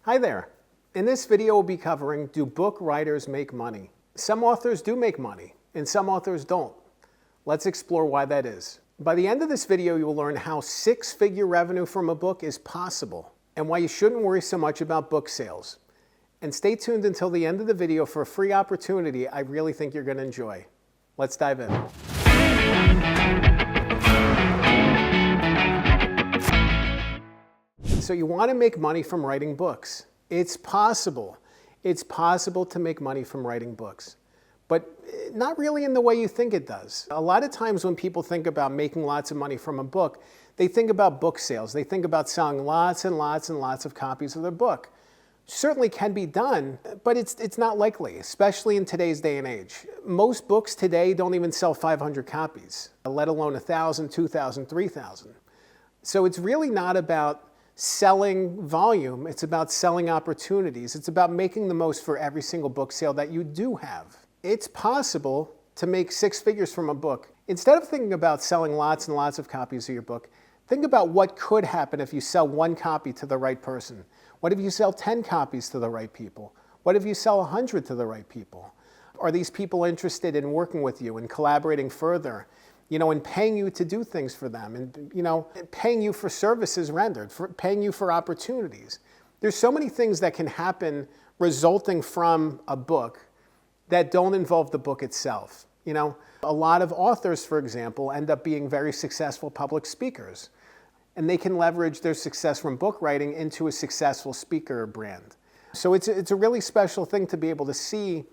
Hi there. In this video we'll be covering, do book writers make money? Some authors do make money and some authors don't. Let's explore why that is. By the end of this video you will learn how six-figure revenue from a book is possible and why you shouldn't worry so much about book sales. And stay tuned until the end of the video for a free opportunity I really think you're going to enjoy. Let's dive in. So you want to make money from writing books. It's possible. It's possible to make money from writing books, but not really in the way you think it does. A lot of times when people think about making lots of money from a book, they think about book sales. They think about selling lots and lots and lots of copies of their book. Certainly can be done, but it's not likely, especially in today's day and age. Most books today don't even sell 500 copies, let alone 1,000, 2,000, 3,000. So it's really not about selling volume, it's about selling opportunities. It's about making the most for every single book sale that you do have. It's possible to make six figures from a book. Instead of thinking about selling lots and lots of copies of your book, think about what could happen if you sell one copy to the right person. What if you sell 10 copies to the right people? What if you sell 100 to the right people? Are these people interested in working with you and collaborating further? And paying you to do things for them, and paying you for services rendered, paying you for opportunities. There's so many things that can happen resulting from a book that don't involve the book itself. A lot of authors, for example, end up being very successful public speakers, and they can leverage their success from book writing into a successful speaker brand. So it's a really special thing to be able to see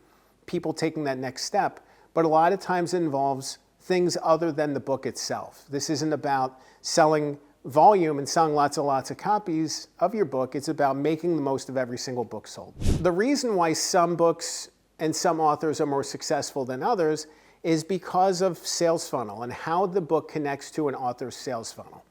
people taking that next step, but a lot of times it involves things other than the book itself. This isn't about selling volume and selling lots and lots of copies of your book. It's about making the most of every single book sold. The reason why some books and some authors are more successful than others is because of sales funnel and how the book connects to an author's sales funnel,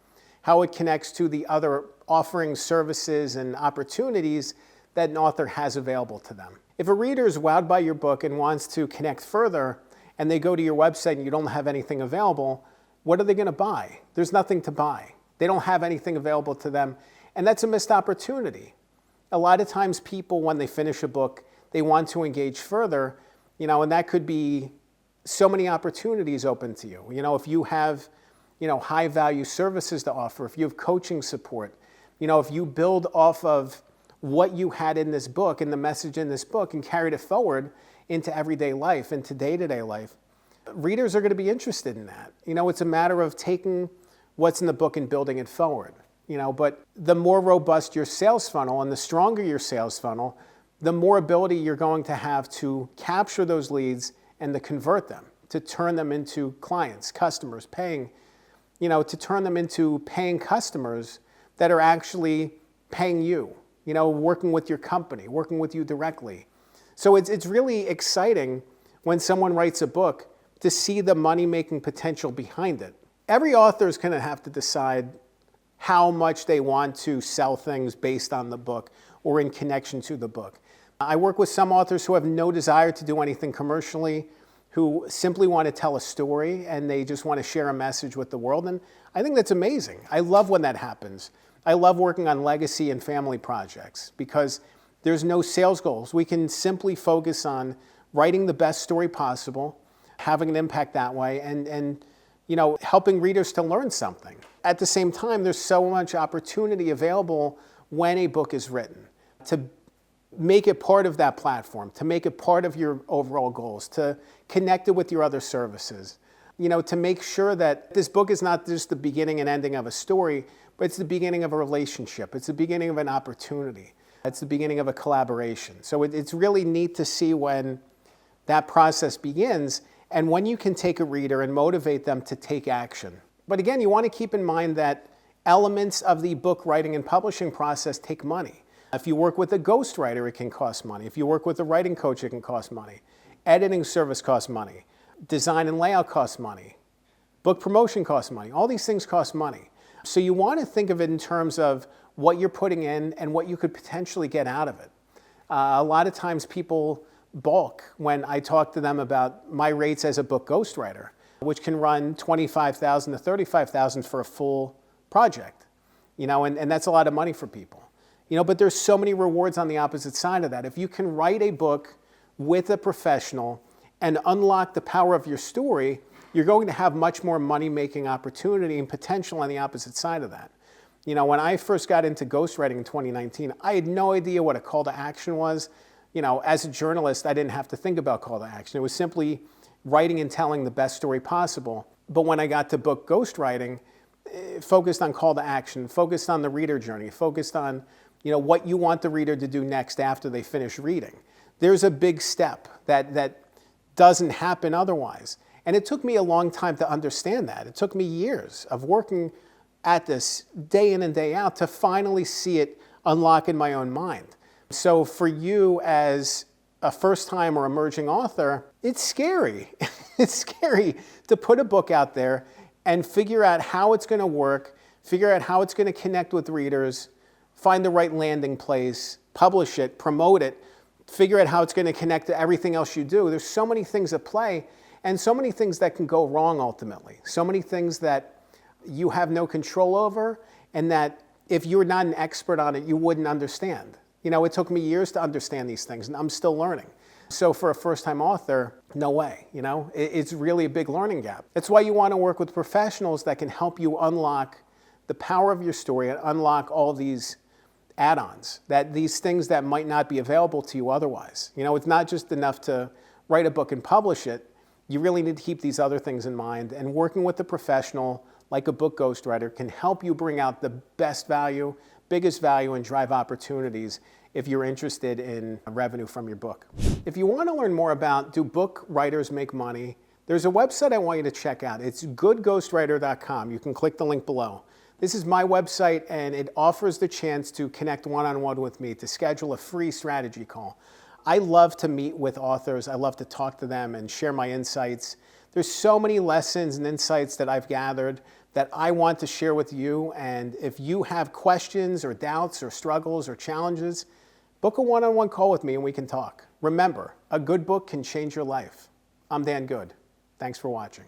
how it connects to the other offerings, services, and opportunities that an author has available to them. If a reader is wowed by your book and wants to connect further, and they go to your website and you don't have anything available, what are they going to buy? There's nothing to buy. They don't have anything available to them, and that's a missed opportunity. A lot of times people, when they finish a book, they want to engage further, and that could be so many opportunities open to you. If you have, high value services to offer, if you have coaching support, if you build off of what you had in this book and the message in this book and carried it forward into everyday life, into day-to-day life, readers are going to be interested in that. It's a matter of taking what's in the book and building it forward. But the more robust your sales funnel and the stronger your sales funnel, the more ability you're going to have to capture those leads and to convert them, to turn them into clients, customers, paying, to turn them into paying customers that are actually paying you, working with your company, working with you directly. So it's really exciting when someone writes a book to see the money-making potential behind it. Every author is going to have to decide how much they want to sell things based on the book or in connection to the book. I work with some authors who have no desire to do anything commercially, who simply want to tell a story and they just want to share a message with the world. And I think that's amazing. I love when that happens. I love working on legacy and family projects because there's no sales goals. We can simply focus on writing the best story possible, having an impact that way, and helping readers to learn something. At the same time, there's so much opportunity available when a book is written to make it part of that platform, to make it part of your overall goals, to connect it with your other services, to make sure that this book is not just the beginning and ending of a story, but it's the beginning of a relationship. It's the beginning of an opportunity. It's the beginning of a collaboration. So it's really neat to see when that process begins and when you can take a reader and motivate them to take action. But again, you want to keep in mind that elements of the book writing and publishing process take money. If you work with a ghostwriter, it can cost money. If you work with a writing coach, it can cost money. Editing service costs money. Design and layout costs money. Book promotion costs money. All these things cost money. So you want to think of it in terms of what you're putting in and what you could potentially get out of it. A lot of times people balk when I talk to them about my rates as a book ghostwriter, which can run $25,000 to $35,000 for a full project. And that's a lot of money for people. But there's so many rewards on the opposite side of that. If you can write a book with a professional and unlock the power of your story, you're going to have much more money-making opportunity and potential on the opposite side of that. When I first got into ghostwriting in 2019, I had no idea what a call to action was. As a journalist, I didn't have to think about call to action. It was simply writing and telling the best story possible. But when I got to book ghostwriting, focused on call to action, focused on the reader journey, focused on what you want the reader to do next after they finish reading. There's a big step that doesn't happen otherwise. And it took me a long time to understand that. It took me years of working at this day in and day out to finally see it unlock in my own mind. So for you as a first-time or emerging author, it's scary. It's scary to put a book out there and figure out how it's going to work, figure out how it's going to connect with readers, find the right landing place, publish it, promote it, figure out how it's going to connect to everything else you do. There's so many things at play and so many things that can go wrong ultimately. So many things that you have no control over and that if you were not an expert on it, you wouldn't understand. It took me years to understand these things and I'm still learning. So for a first-time author, no way, it's really a big learning gap. That's why you want to work with professionals that can help you unlock the power of your story and unlock all these add-ons, these things that might not be available to you otherwise. It's not just enough to write a book and publish it. You really need to keep these other things in mind, and working with a professional like a book ghostwriter can help you bring out the best value, biggest value, and drive opportunities if you're interested in revenue from your book. If you want to learn more about do book writers make money, there's a website I want you to check out. It's goodghostwriter.com. You can click the link below. This is my website, and it offers the chance to connect one-on-one with me, to schedule a free strategy call. I love to meet with authors. I love to talk to them and share my insights. There's so many lessons and insights that I've gathered that I want to share with you. And if you have questions or doubts or struggles or challenges, book a one-on-one call with me and we can talk. Remember, a good book can change your life. I'm Dan Good. Thanks for watching.